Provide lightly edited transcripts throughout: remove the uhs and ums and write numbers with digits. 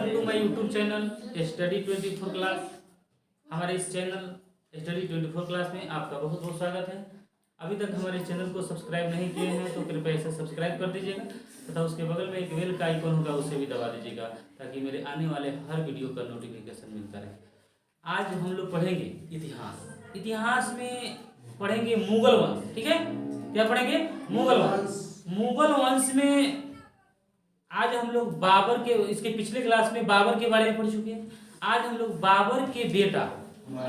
Welcome to my YouTube channel study 24 class. हमारे इस channel study 24 class में आपका बहुत बहुत स्वागत है। अभी तक हमारे चैनल को सब्सक्राइब नहीं किए हैं तो कृपया इसे सब्सक्राइब कर दीजिएगा तथा उसके बगल में एक बेल का आइकन होगा, उसे भी दबा दीजिएगा ताकि मेरे आने वाले हर वीडियो का नोटिफिकेशन मिलता रहे। आज हम लोग पढ़ेंगे इतिहास। इतिहास में पढ़ेंगे मुगल वंश। ठीक है, क्या पढ़ेंगे? मुगल वंश। मुगल वंश में आज हम लोग बाबर के, इसके पिछले क्लास में बाबर के बारे में पढ़ चुके हैं। आज हम लोग बाबर के बेटा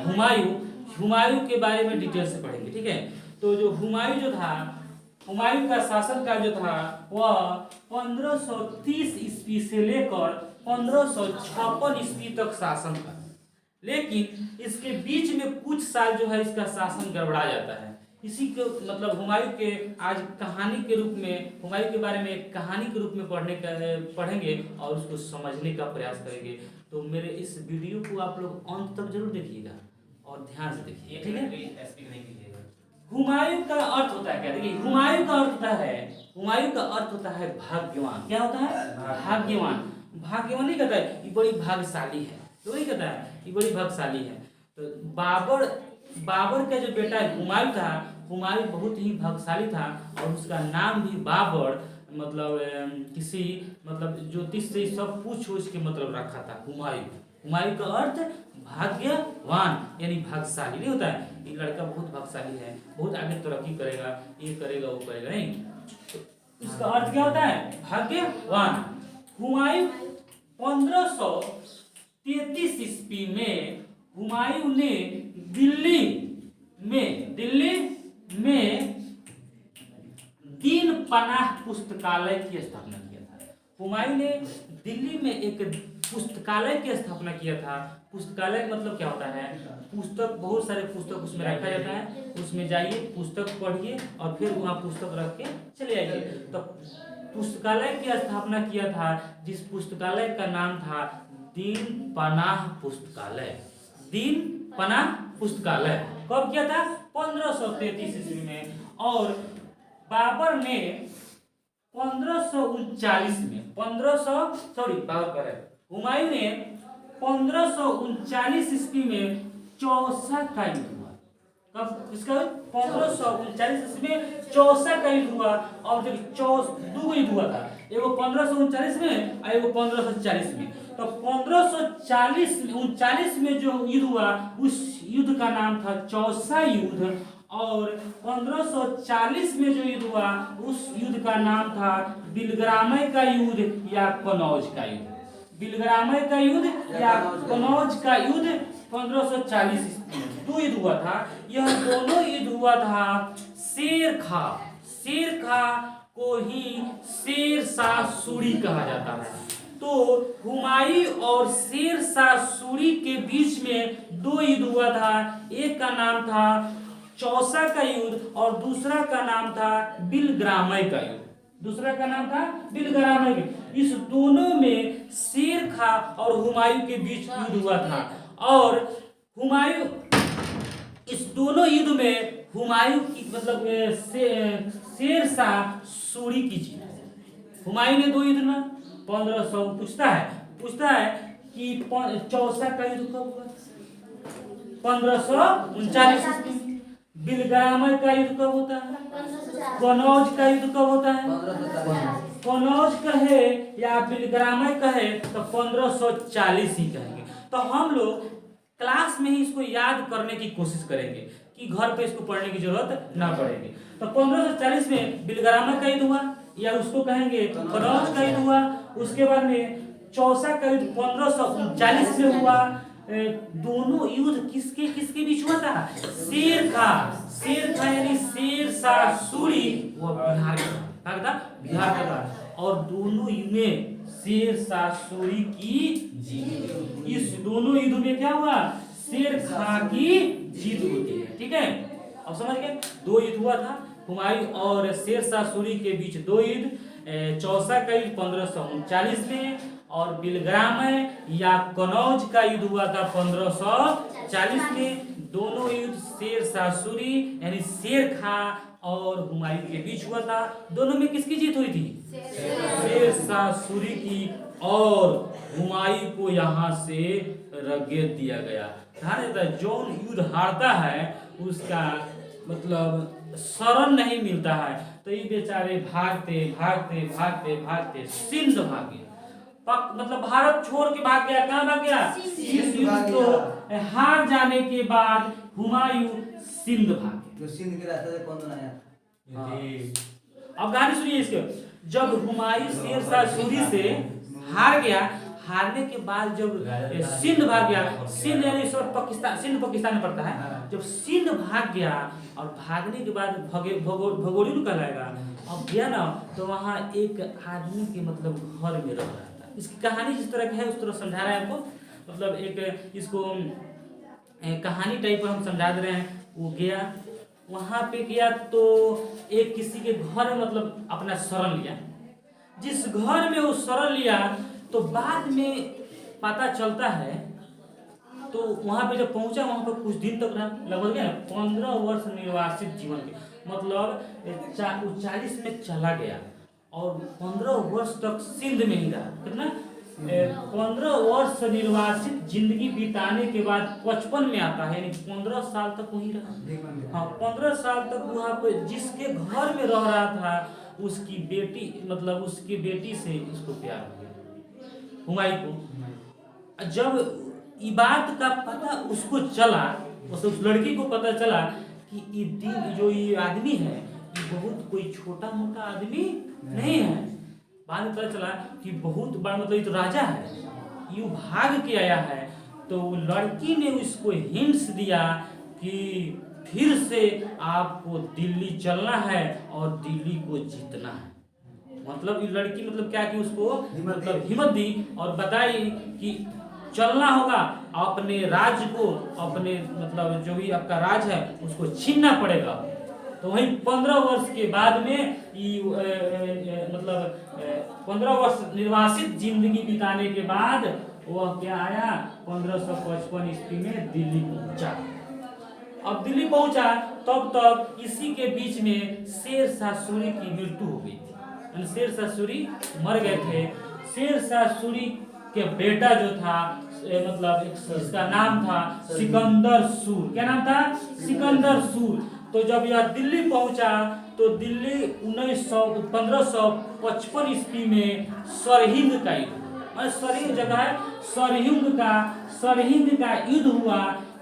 हुमायूं के बारे में डिटेल से पढ़ेंगे। ठीक है, तो जो हुमायूं जो था, हुमायूं का शासन काल जो था वह 1530 ईस्वी से लेकर 1556 ईस्वी तक शासन था। लेकिन इसके बीच में कुछ साल जो है इसका शासन गड़बड़ा जाता है। इसी को मतलब हुमायूं के आज कहानी के रूप में, हुमायूं के बारे में एक कहानी के रूप में पढ़ेंगे और उसको समझने का प्रयास करेंगे। तो मेरे इस वीडियो को आप लोग अंत तक जरूर देखिएगा और ध्यान से देखिए। ठीक है, हुमायूं का अर्थ होता है क्या? देखिए, हुमायूं का अर्थ होता है, हुमायूं का अर्थ होता है भाग्यवान। क्या होता है? भाग्यवान। भाग्यवान नहीं कहता है ये बड़ी भाग्यशाली है, तो नहीं कहता है ये बड़ी भाग्यशाली है। तो बाबर का जो बेटा हुमायूं था, हुमायूं बहुत ही भाग्यशाली था और उसका नाम भी बाबर मतलब किसी मतलब ज्योतिष से सब पूछ के मतलब रखा था हुमायूं। हुमायूं का अर्थ भाग्यवान यानी भाग्यशाली नहीं होता है ये लड़का बहुत भाग्यशाली है, बहुत आगे तरक्की करेगा, ये करेगा वो करेगा, नहीं। तो इसका अर्थ क्या होता है? भाग्यवान। हुमायूं 1533 ईस्वी में हुमायूं ने दिल्ली में दीन पनाह पुस्तकालय की स्थापना किया था। हुमायूं ने दिल्ली में एक पुस्तकालय की स्थापना किया था। पुस्तकालय मतलब क्या होता है? पुस्तक, बहुत सारे पुस्तक उसमें रखा जाता है, उसमें जाइए, पुस्तक पढ़िए और फिर वहाँ पुस्तक रख के चले आइए। तो पुस्तकालय की स्थापना किया था, जिस पुस्तकालय का नाम था दीन पनाह पुस्तकालय। दीन पनाह पुस्तकालय कब किया था? 1533 ईस्वी में। और बाबर ने 1539 में हुमायूं ने 1539 ईस्वी में चौसा का युद्ध हुआ। कब इसका? 1539 ईस्वी में चौसा का युद्ध हुआ। और दो युद्ध हुआ था, एगो 1539 में और एगो 1540 में। तो 1539 में जो युद्ध हुआ उस युद्ध का नाम था चौसा युद्ध। और 1540 में जो युद्ध हुआ उस युद्ध का नाम था बिलग्रामय का युद्ध या कनौज का युद्ध। बिलग्रामय का युद्ध या कनौज का युद्ध 1540 ईस्वी में दो युद्ध हुआ था। यह दोनों युद्ध हुआ था शेर खा को ही शेर शाह सूरी कहा जाता है। तो हुमायूं और शेर शाह सूरी के बीच में दो युद्ध हुआ था। एक का नाम था चौसा का युद्ध और दूसरा का नाम था बिलग्रामय का युद्ध। दूसरा का नाम था बिलग्रामय का। इस दोनों में शेर खा और हुमायूं के बीच युद्ध हुआ था। और हुमायूं, इस दोनों युद्ध में हुमायूं की मतलब शेर शाह सूरी की जीत। हुमायूं ने दो युद्ध में 1500 पूछता है कि चौसा का युद्ध कब हुआ? 1539 ईस्वी में। बिलग्रामय का युद्ध कब होता है? कनौज का युद्ध कब होता है? कनौज कहे या बिलग्रामय कहे तो 1540 ही कहेंगे। तो हम लोग क्लास में ही इसको याद करने की कोशिश करेंगे कि घर पे इसको पढ़ने की जरूरत ना पड़ेगी। तो 1540 में बिलग्रामय का युद्ध हुआ या उसको कहेंगे कनौज का युद्ध हुआ। उसके बाद में चौसा का युद्ध 1539 में हुआ। दोनों युद्ध किसके बीच हुआ था? शेर खा यानी शेर शाह सूरी वो बिहार का था। और दोनों युद्ध में शेर शाह सूरी की जीत। इस दोनों युद्ध में क्या हुआ? शेर खा की जीत होती है। ठीक है, अब समझ गए? दो युद्ध हुआ था हुमायूं और शेर शाह सूरी के बीच दो युद्ध। चौसा का युद्ध 1539 में और बिलग्रामय या कनौज का युद्ध हुआ था 1540 में। दोनों युद्ध शेर शाह सूरी यानी शेर खा और हुमायूं के बीच हुआ था। दोनों में किसकी जीत हुई थी? शेर शाह सूरी की और हुमायूं को यहाँ से रगेद दिया गया। ध्यान देता है, जौन युद्ध हारता है उसका मतलब शरण नहीं मिलता है, तो ये बेचारे भागते भागते भागते भागते सिंध भागे। मतलब भारत छोड़ के भाग गया। कहाँ भाग गया? इस युद्ध को हार जाने के बाद हुमायूं सिंध भागे। तो सिंध के रास्ते से कौन बनाया? अब कहानी सुनिए इसके। जब हुमायूं शेर शाह सूरी से हार गया, हारने के बाद जब सिंध भाग गया, सिंध यानी इस वक्त पाकिस्तान, सिंध पाकिस्तान में पड़ता है। जब सिंध भाग गया और भागने के बाद भगोड़ियों कहलाएगा, अब गया ना तो वहाँ एक आदमी के मतलब घर में रह रहा था। इसकी कहानी जिस तरह की है उस तरह समझा रहे हैं आपको, मतलब एक इसको कहानी टाइप पर हम समझा दे रहे हैं। वो गया, वहाँ पे गया तो एक किसी के घर में मतलब अपना शरण लिया। जिस घर में वो शरण लिया तो बाद में पता चलता है, तो वहाँ पे जब पहुँचा वहाँ पर कुछ दिन तक रहा, लगभग 15 वर्ष निर्वासित जीवन के, मतलब 40 में चला गया और 15 वर्ष तक सिंध में ही रहा। कितना? 15 वर्ष निर्वासित जिंदगी बिताने के बाद 55 में आता है, यानी 15 साल तक वहीं रहा। हाँ, 15 साल तक वहाँ पे जिसके घर में रह रहा था उसकी बेटी, मतलब उसकी बेटी से उसको प्यार हो गया हुमायूं को। जब ये बात का पता उसको चला, उस लड़की को पता चला कि ये दिन जो ये आदमी है ये बहुत कोई छोटा मोटा आदमी नहीं है। बाद में पता चला कि बहुत बड़ा, मतलब ये तो राजा है, यूं भाग के आया है। तो लड़की ने उसको हिंट्स दिया कि फिर से आपको दिल्ली चलना है और दिल्ली को जीतना है। मतलब ये लड़की मतलब क्या कि उसको मतलब हिम्मत दी और बताई कि चलना होगा, अपने राज्य को, अपने मतलब जो भी आपका राज है उसको छीनना पड़ेगा। तो वही 15 वर्ष के बाद में मतलब 15 वर्ष निर्वासित जिंदगी बिताने के बाद वह क्या आया, 1555 ईस्वी में दिल्ली पहुंचा। अब दिल्ली पहुंचा तब तक इसी के बीच में शेर शाह सूरी की मृत्यु हो गई थी। शेर शाह सूरी मर गए थे। शेर शाह सूरी के बेटा जो था मतलब इसका नाम था सिकंदर सूर। क्या नाम था? सिकंदर सूर। तो जब यह दिल्ली पहुंचा तो दिल्ली 1555 ईस्वी में सरहिंद का युद्ध, सरहिंद जगह है, सरहिंद का युद्ध हुआ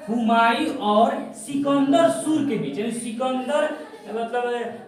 हुमायूं और सिकंदर सूर के बीच। सिकंदर मतलब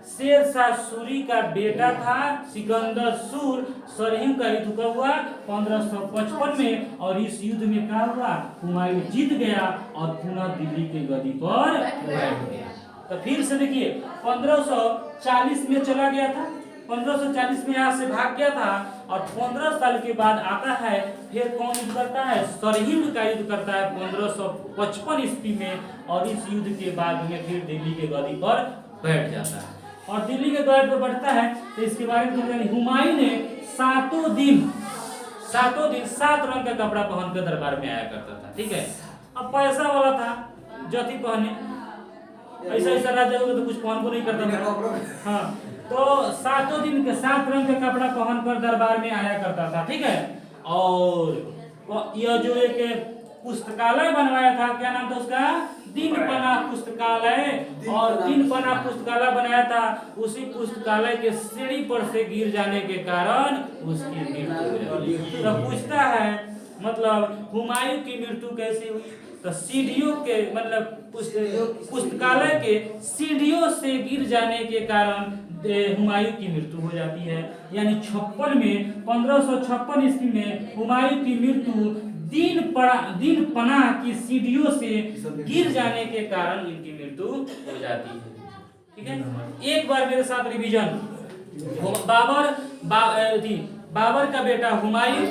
शेर शाह सूरी का बेटा था सिकंदर सूर। सरहिंद का युद्ध कब हुआ? 1555 में। और इस युद्ध में क्या हुआ? हुमायूं जीत गया और पुनः दिल्ली के गद्दी पर बैठ गया। तो फिर से देखिए 1540 में चला गया था, 1540 में यहाँ से भाग गया था और 15 साल के बाद आता है, फिर कौन युद्ध करता है? सरहिंद का युद्ध करता है 1555 ईस्वी में। और इस युद्ध के बाद में फिर दिल्ली के गद्दी पर बैठ जाता है। और दिल्ली के गद्दी पर बैठता है तो इसके बारे में हुमायूं ने 7 दिन 7 रंग का कपड़ा पहनकर दरबार में आया करता था। ठीक है, अब पैसा वाला था, जति पहने, ऐसा राजा तो कुछ पहन को नहीं करता था। हाँ, तो 7 दिन के 7 रंग का कपड़ा पहनकर दरबार में आया करता था। ठीक है, और यह जो एक पुस्तकालय बनवाया था, क्या नाम था उसका? दीनपना पुस्तकालय। और दीनपना पुस्तकालय बनाया था, उसी पुस्तकालय के सीढ़ी पर से गिर जाने के कारण उसकी मृत्यु हो गई। तो पूछता है मतलब हुमायूं की मृत्यु कैसे हुई? तो सीढ़ियों के मतलब पुस्तकालय के सीढ़ियों से गिर जाने के कारण हुमायूं की मृत्यु हो जाती है। यानी 1556 ईस्वी में हुमायूं की मृत्यु दीनपना की सीढ़ियों से गिर जाने के कारण इनकी मृत्यु हो जाती है। ठीक है, एक बार मेरे साथ रिवीजन। बाबर का बेटा हुमायूं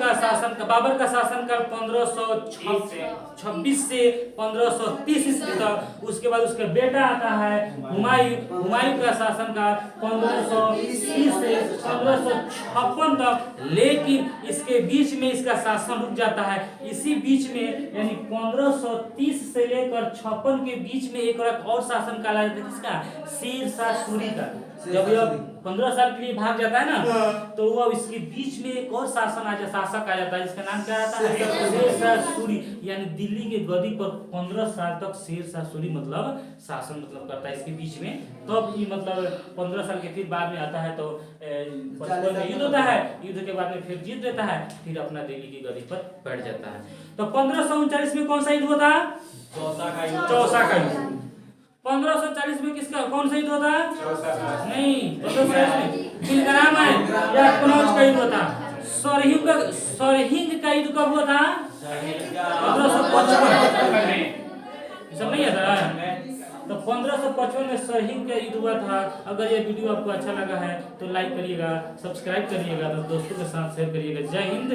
का शासन का बाबर का शासनकाल 1526 से 1530 ईस्वी तक। उसके बाद उसका बेटा आता है हुमायूं का शासनकाल 1530 से 1556 तक। लेकिन इसके बीच में इसका शासन रुक जाता है। इसी बीच में यानी 1530 से लेकर 56 के बीच में एक और शासन काल आता है, किसका? शेर शाह सूरी का। जब यह 15 साल के लिए भाग जाता है ना, तो वो इसके बीच में एक और शासक आ जाता है, जिसका नाम क्या आता है, शेरशाह सूरी। यानी दिल्ली के गद्दी पर 15 साल तक शेरशाह सूरी मतलब शासन मतलब करता है इसके बीच में। तब ये मतलब 15 साल के फिर बाद में आता है, तो 55 में युद्ध होता है, युद्ध के बाद में फिर जीत लेता है, फिर अपना दिल्ली की गद्दी पर बैठ जाता है। तो 1539 में कौन सा युद्ध होता है? चौसा का युद्ध। 1540 में किसका कौन सा युद्ध होता है? नहीं, 1540 में बिलग्राम है या कनौज का युद्ध होता है। सरहिंद का युद्ध कब हुआ था? 1555 में। सब नहीं आता है। तो 1555 में सरहिंद का युद्ध हुआ था। अगर ये वीडियो आपको अच्छा लगा है तो लाइक करिएगा, सब्सक्राइब करिएगा, तो दोस्तों के साथ शेयर करिएगा। जय हिंद।